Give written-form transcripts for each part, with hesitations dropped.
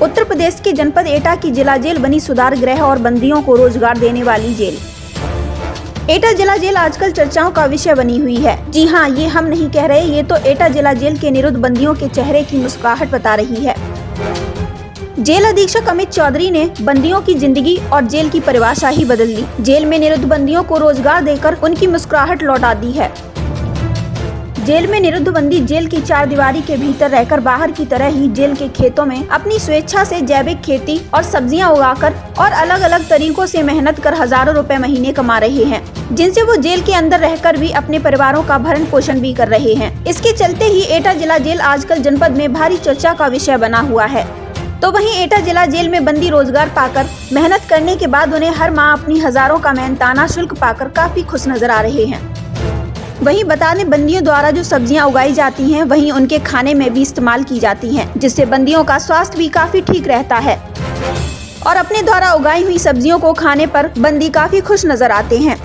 उत्तर प्रदेश के जनपद एटा की जिला जेल बनी सुधार गृह और बंदियों को रोजगार देने वाली जेल। एटा जिला जेल आजकल चर्चाओं का विषय बनी हुई है। जी हाँ, ये हम नहीं कह रहे, ये तो एटा जिला जेल के निरुद्ध बंदियों के चेहरे की मुस्कुराहट बता रही है। जेल अधीक्षक अमित चौधरी ने बंदियों की जिंदगी और जेल की परिभाषा ही बदल दी। जेल में निरुद्ध बंदियों को रोजगार देकर उनकी मुस्कुराहट लौटा दी है। जेल में निरुद्ध बंदी जेल की चार दीवारी के भीतर रहकर बाहर की तरह ही जेल के खेतों में अपनी स्वेच्छा से जैविक खेती और सब्जियां उगाकर और अलग अलग तरीकों से मेहनत कर हजारों रुपए महीने कमा रहे हैं, जिनसे वो जेल के अंदर रहकर भी अपने परिवारों का भरण पोषण भी कर रहे हैं। इसके चलते ही एटा जिला जेल आजकल जनपद में भारी चर्चा का विषय बना हुआ है। तो वहीं एटा जिला जेल में बंदी रोजगार पाकर मेहनत करने के बाद उन्हें हर माह अपनी हजारों का मेहनताना शुल्क पाकर काफी खुश नजर आ रहे हैं। वहीं बता दें, बंदियों द्वारा जो सब्जियां उगाई जाती हैं वहीं उनके खाने में भी इस्तेमाल की जाती हैं, जिससे बंदियों का स्वास्थ्य भी काफी ठीक रहता है और अपने द्वारा उगाई हुई सब्जियों को खाने पर बंदी काफी खुश नजर आते हैं।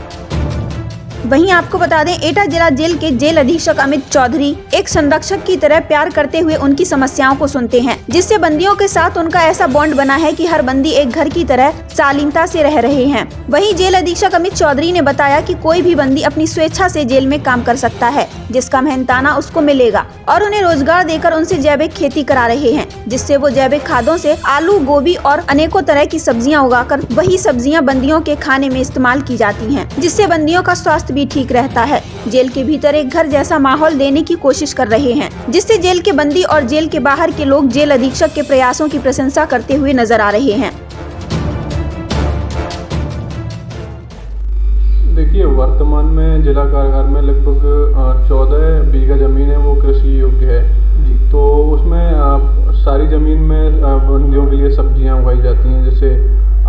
वहीं आपको बता दें, एटा जिला जेल के जेल अधीक्षक अमित चौधरी एक संरक्षक की तरह प्यार करते हुए उनकी समस्याओं को सुनते हैं, जिससे बंदियों के साथ उनका ऐसा बॉन्ड बना है कि हर बंदी एक घर की तरह शालीनता से रह रहे हैं। वहीं जेल अधीक्षक अमित चौधरी ने बताया कि कोई भी बंदी अपनी स्वेच्छा से जेल में काम कर सकता है, जिसका मेहनताना उसको मिलेगा, और उन्हें रोजगार देकर उनसे जैविक खेती करा रहे हैं, जिससे वो जैविक खादों से आलू, गोभी और अनेकों तरह की सब्जियां उगाकर वही सब्जियां बंदियों के खाने में इस्तेमाल की जाती हैं, जिससे बंदियों का स्वास्थ्य भी ठीक रहता है। जेल के भीतर एक घर जैसा माहौल देने की कोशिश कर रहे हैं, जिससे जेल के बंदी और जेल के बाहर के लोग जेल अधीक्षक के प्रयासों की प्रशंसा करते हुए नजर आ रहे हैं। देखिए, वर्तमान में जिला कारागार में लगभग 14 बीघा जमीन है वो कृषि योग्य है जी। तो उसमें सारी जमीन में बंदियों के लिए सब्जियां उगाई जाती हैं, जैसे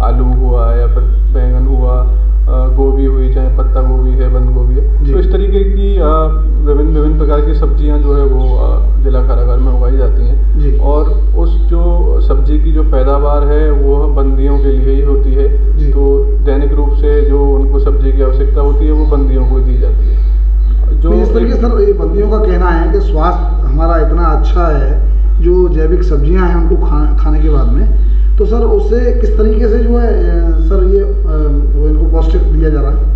आलू हुआ या फिर बैंगन हुआ, गोभी हुई, चाहे पत्ता गोभी है, बंद गोभी है। तो इस तरीके की विभिन्न प्रकार की सब्जियां जो है वो जिला कारागार में उगाई जाती हैं जी। और उस जो सब्जी की जो पैदावार है वो बंदियों के लिए ही होती है जी। तो दैनिक रूप से जो उनको सब्जी की आवश्यकता होती है वो बंदियों को दी जाती है। जो इस तरीके सर, ये बंदियों का कहना है कि स्वास्थ्य हमारा इतना अच्छा है, जो जैविक सब्जियां हैं उनको खाने के बाद में, तो सर उससे किस तरीके से जो है सर ये इनको पौष्टिक दिया जा रहा है?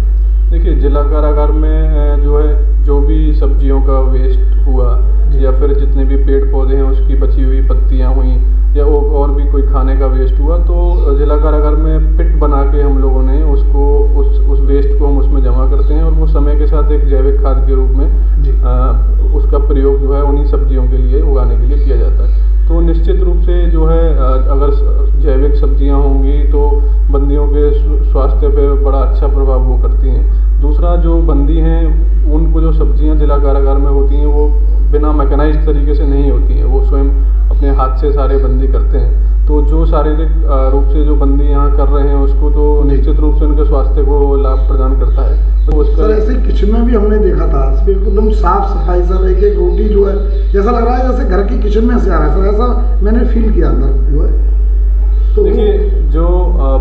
देखिए, जिला कारागार में जो है जो भी सब्जियों का वेस्ट हुआ या फिर जितने भी पेड़ पौधे हैं उसकी बची हुई पत्तियां हुई या और भी कोई खाने का वेस्ट हुआ, तो जिला कारागार में पिट बना के हम लोगों ने उसको उस वेस्ट को हम उसमें जमा करते हैं और वो समय के साथ एक जैविक खाद के रूप में उसका प्रयोग जो है उन्हीं सब्जियों के लिए उगाने के लिए किया जाता है। तो निश्चित रूप से जो है अगर जैविक सब्जियां होंगी तो बंदियों के स्वास्थ्य पे बड़ा अच्छा प्रभाव वो करती हैं। दूसरा, जो बंदी हैं उनको जो सब्जियां जिला कारागार में होती हैं वो बिना मैकेनाइज्ड तरीके से नहीं होती हैं, वो स्वयं अपने हाथ से सारे बंदी करते हैं। तो जो शारीरिक रूप से जो बंदी यहाँ कर रहे हैं उसको तो निश्चित रूप से उनके स्वास्थ्य को लाभ प्रदान करता है। तो सर ऐसे किचन में भी हमने देखा था एकदम साफ सफाई, सर एक एक रोटी जो है जैसा लग रहा है जैसे घर की किचन में से आ रहा है सर, ऐसा मैंने फील किया अंदर जो है। तो देखिए, जो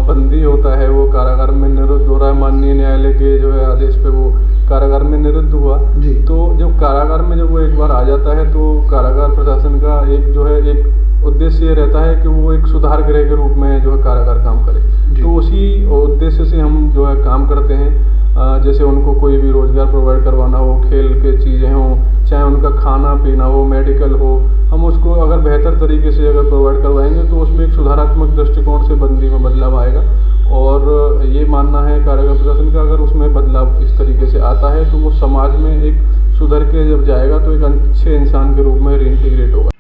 बंदी होता है वो कारागार में निरुद्ध हो रहा है, माननीय न्यायालय के जो है आदेश पे वो कारागार में निरुद्ध हुआ जी। तो जब कारागार में जब वो एक बार आ जाता है तो कारागार प्रशासन का एक जो है एक उद्देश्य ये रहता है कि वो एक सुधार गृह के रूप में जो है कारागार काम करे। तो उसी उद्देश्य से हम जो है काम करते हैं। जैसे उनको कोई भी रोजगार प्रोवाइड करवाना हो, खेल के चीज़ें हों, चाहे उनका खाना पीना हो, मेडिकल हो, हम उसको अगर बेहतर तरीके से अगर प्रोवाइड करवाएंगे तो उसमें एक सुधारात्मक दृष्टिकोण से बंदी में बदलाव आएगा। और ये मानना है कारागार प्रशासन का, अगर उसमें बदलाव इस तरीके से आता है तो वो समाज में एक सुधर के जब जाएगा तो एक अच्छे इंसान के रूप में रीइंटीग्रेट होगा।